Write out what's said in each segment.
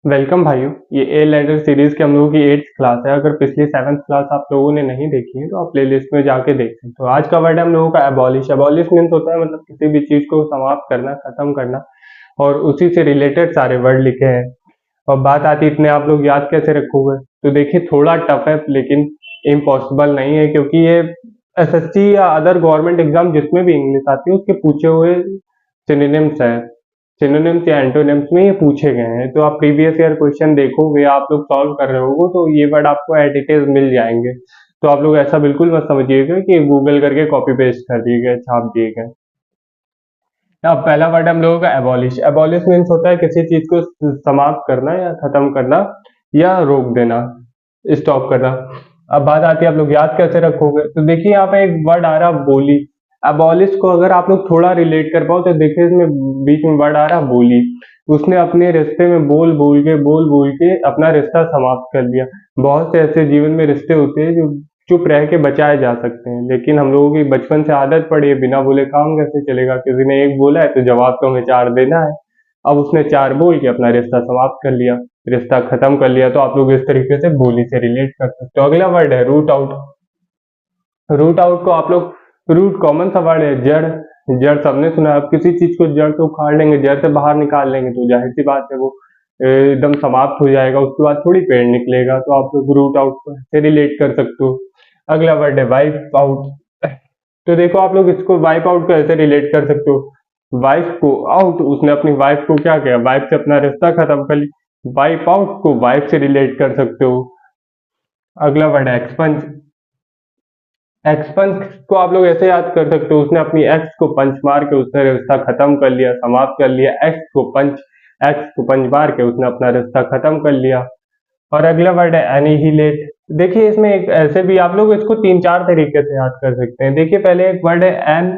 Welcome भाइयों। ये a letter series की हम लोगों की 8th क्लास है। अगर पिछली 7th क्लास आप लोगों ने नहीं देखी है तो आप प्लेलिस्ट में जाके देख सकते हो। आज का वर्ड है हम लोगों का एबॉलिश। एबॉलिश मीन्स होता है मतलब किसी भी चीज को समाप्त करना, खत्म करना, और उसी से रिलेटेड सारे वर्ड लिखे हैं। और बात आती है इतने आप लोग याद कैसे रखोगे, तो देखिए थोड़ा टफ है लेकिन इम्पॉसिबल नहीं है, क्योंकि ये एसएससी या अदर गवर्नमेंट एग्जाम जिसमें भी इंग्लिश आती है उसके पूछे हुए सिनोनिम्स है। सिनोनिम्स या एंटोनिम्स में ये पूछे गए हैं, तो आप प्रीवियस ईयर क्वेश्चन देखोगे, आप लोग सॉल्व कर रहे होगे तो ये वर्ड आपको एट डिटेल्स मिल जाएंगे। तो आप लोग ऐसा बिल्कुल मत समझिएगा कि गूगल करके कॉपी पेस्ट कर दिए गए, छाप दिए गए। अब पहला वर्ड हम लोगों का एबॉलिश। एबॉलिश मीन्स होता है किसी चीज को समाप्त करना या खत्म करना या रोक देना, स्टॉप करना। अब बात आती है आप लोग याद कैसे रखोगे, तो देखिए यहाँ पे एक वर्ड आ रहा बोली। एबॉलिश को अगर आप लोग थोड़ा रिलेट कर पाओ तो देखिए इसमें बीच में वर्ड आ रहा बोली। उसने अपने रिश्ते में बोल बोल के अपना रिश्ता समाप्त कर लिया। बहुत से ऐसे जीवन में रिश्ते होते हैं जो चुप रह के बचाए जा सकते हैं, लेकिन हम लोगों की बचपन से आदत पड़ी है बिना बोले काम कैसे चलेगा। किसी ने एक बोला है तो जवाब तो हमें चार देना है। अब उसने चार बोल के अपना रिश्ता समाप्त कर लिया, रिश्ता खत्म कर लिया। तो आप लोग इस तरीके से बोली से रिलेट कर सकते हो। अगला वर्ड है रूट आउट। रूट आउट को आप लोग, रूट कॉमन सा वर्ड है, जड़। जड़ सबने सुना है। अब किसी चीज को जड़ से उखाड़ लेंगे, जड़ से बाहर निकाल लेंगे तो जाहिर सी बात है वो एकदम समाप्त हो जाएगा, उसके बाद थोड़ी पेड़ निकलेगा। तो आप लोग रूट आउट से रिलेट कर सकते हो। अगला वर्ड है वाइप आउट। तो देखो आप लोग इसको वाइप आउट को ऐसे रिलेट कर सकते हो। वाइफ को आउट, उसने अपनी वाइफ को क्या किया, वाइफ से अपना रिश्ता खत्म कर लिया। वाइप आउट को वाइफ से रिलेट कर सकते हो। अगला वर्ड है एक्सपंज। एक्सपंज को आप लोग ऐसे याद कर सकते हो, उसने अपनी एक्स को पंच मार के उसने रिश्ता खत्म कर लिया, समाप्त कर लिया। एक्स को पंच मार के उसने अपना रिश्ता खत्म कर लिया। और अगला वर्ड है एनिहिलेट। देखिए इसमें एक ऐसे भी आप लोग इसको तीन चार तरीके से याद कर सकते हैं। देखिए पहले एक वर्ड है एन।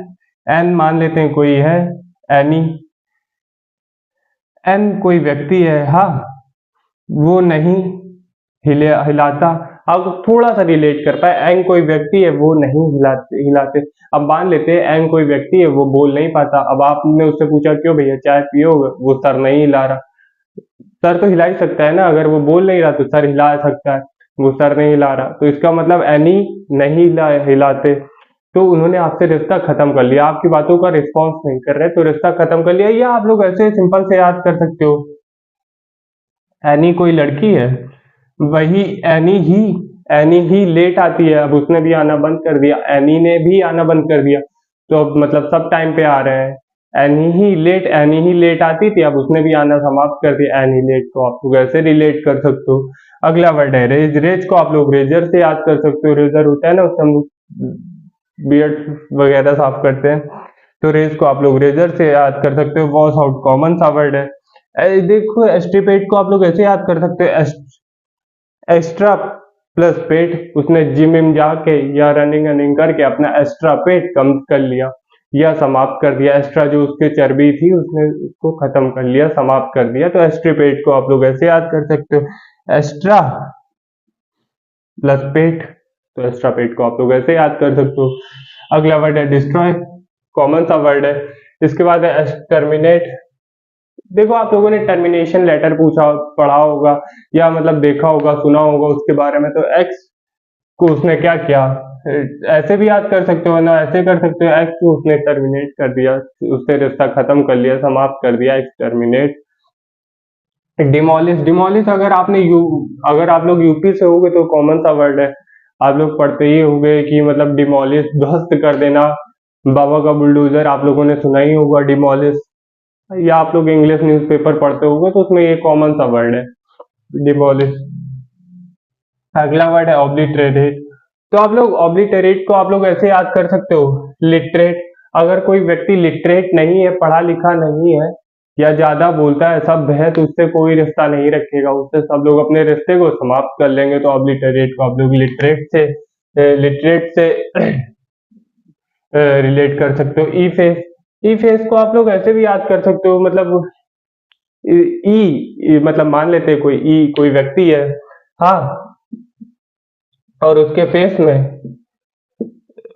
एन मान लेते हैं कोई है, एनी। एन कोई व्यक्ति है, हाँ, वो नहीं हिलाता। अब थोड़ा सा रिलेट कर पाए, एंग कोई व्यक्ति है वो नहीं हिलाते। अब मान लेते हैं एंग कोई व्यक्ति है वो बोल नहीं पाता। अब आपने उससे पूछा क्यों भैया चाय पियोगे, वो सर नहीं हिला रहा। सर तो हिला ही सकता है ना, अगर वो बोल नहीं रहा तो सर हिला सकता है, वो सर नहीं हिला रहा तो इसका मतलब एनी नहीं हिलाते। तो उन्होंने आपसे रिश्ता खत्म कर लिया, आपकी बातों का रिस्पॉन्स नहीं कर रहे तो रिश्ता खत्म कर लिया। या आप लोग ऐसे सिंपल से याद कर सकते हो, एनी कोई लड़की है, वही एनी ही लेट आती है। अब उसने भी आना बंद कर दिया, एनी ने भी आना बंद कर दिया, तो अब मतलब सब टाइम पे आ रहे हैं। एनी ही लेट आती थी, अब उसने भी आना समाप्त कर दिया, एनी लेट को आप लोग ऐसे रिलेट कर सकते हो। अगला वर्ड है रेज। रेज को आप लोग रेजर से याद कर सकते हो। रेजर होता है ना, उससे हम लोग बियर्ड वगैरह साफ करते हैं, तो रेज को आप लोग रेजर से याद कर सकते हो। वॉश आउट कॉमन सा वर्ड है। देखो एस्ट्रीपेट को आप लोग ऐसे याद कर सकते हो, एक्स्ट्रा प्लस पेट। उसने जिम विम जाके या रनिंग रनिंग करके अपना एक्स्ट्रा पेट कम कर लिया या समाप्त कर दिया। एक्स्ट्रा जो उसके चर्बी थी उसने उसको खत्म कर लिया, समाप्त कर दिया। तो एस्ट्रीपेट को आप लोग ऐसे याद कर सकते हो, एक्स्ट्रा प्लस पेट। तो एक्स्ट्रा पेट को आप लोग ऐसे याद कर सकते हो। अगला वर्ड है डिस्ट्रॉय, कॉमन सा वर्ड है। इसके बाद है टर्मिनेट। देखो आप लोगों ने टर्मिनेशन लेटर पूछा पढ़ा होगा या मतलब देखा होगा, सुना होगा उसके बारे में। तो एक्स को उसने क्या किया, ऐसे भी याद कर सकते हो ना, ऐसे कर सकते हो, एक्स को उसने टर्मिनेट कर दिया, उससे रिश्ता खत्म कर लिया, समाप्त कर दिया, एक्स टर्मिनेट। डिमोलिश। डिमोलिश अगर आप लोग यूपी से होगे तो कॉमन सा वर्ड है, आप लोग पढ़ते ही होंगे कि मतलब डिमोलिश ध्वस्त कर देना। बाबा का बुलडोजर आप लोगों ने सुना ही होगा, डिमोलिश। या आप लोग इंग्लिश न्यूज़पेपर पढ़ते होंगे तो उसमें ये कॉमन सा वर्ड है, डिमोलिश। अगला वर्ड है ऑब्लिटरेट। तो आप लोग ऑब्लिटरेट को आप लोग ऐसे याद कर सकते हो, लिटरेट। अगर कोई व्यक्ति लिटरेट नहीं है, पढ़ा लिखा नहीं है या ज्यादा बोलता है शब्द है, तो उससे कोई रिश्ता नहीं रखेगा, उससे सब लोग अपने रिश्ते को समाप्त कर लेंगे। तो ऑब्लिटरेट को आप लोग लिटरेट से रिलेट कर सकते हो। ई फेस। ई फेस को आप लोग ऐसे भी याद कर सकते हो, मतलब मतलब मान लेते हैं कोई व्यक्ति है, हाँ, और उसके फेस में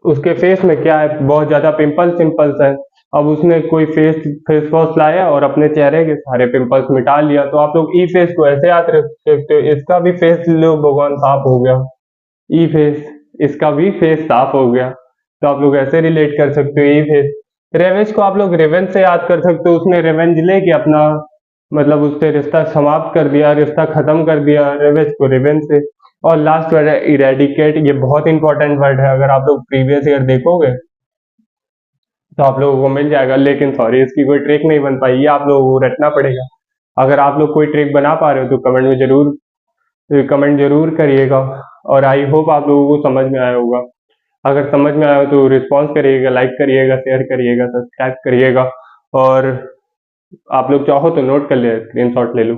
उसके फेस में क्या है, बहुत ज्यादा पिंपल्स है। अब उसने कोई फेस वॉश लाया और अपने चेहरे के सारे पिंपल्स मिटा लिया। तो आप लोग ई फेस को ऐसे याद रख सकते हो, इसका भी फेस लो भगवान साफ हो गया। ई फेस, इसका भी फेस साफ हो गया। तो आप लोग ऐसे रिलेट कर सकते हो ई फेस। रेवेंज को आप लोग रेवेंज से याद कर सकते हो, उसने रेवेंज लेके अपना मतलब उससे रिश्ता समाप्त कर दिया, रिश्ता खत्म कर दिया रेवेंज को रेवेंज से। और लास्ट वर्ड है इरेडिकेट, ये बहुत इंपॉर्टेंट वर्ड है, अगर आप लोग प्रीवियस ईयर देखोगे तो आप लोगों को मिल जाएगा, लेकिन सॉरी इसकी कोई ट्रिक नहीं बन पाई, ये आप लोगों को रटना पड़ेगा। अगर आप लोग कोई ट्रिक बना पा रहे हो तो कमेंट जरूर करिएगा। और आई होप आप लोगों को समझ में आया होगा। अगर समझ में आया हो तो रिस्पॉन्स करिएगा, लाइक करिएगा, शेयर करिएगा, सब्सक्राइब करिएगा। और आप लोग चाहो तो नोट कर ले, स्क्रीनशॉट ले लो।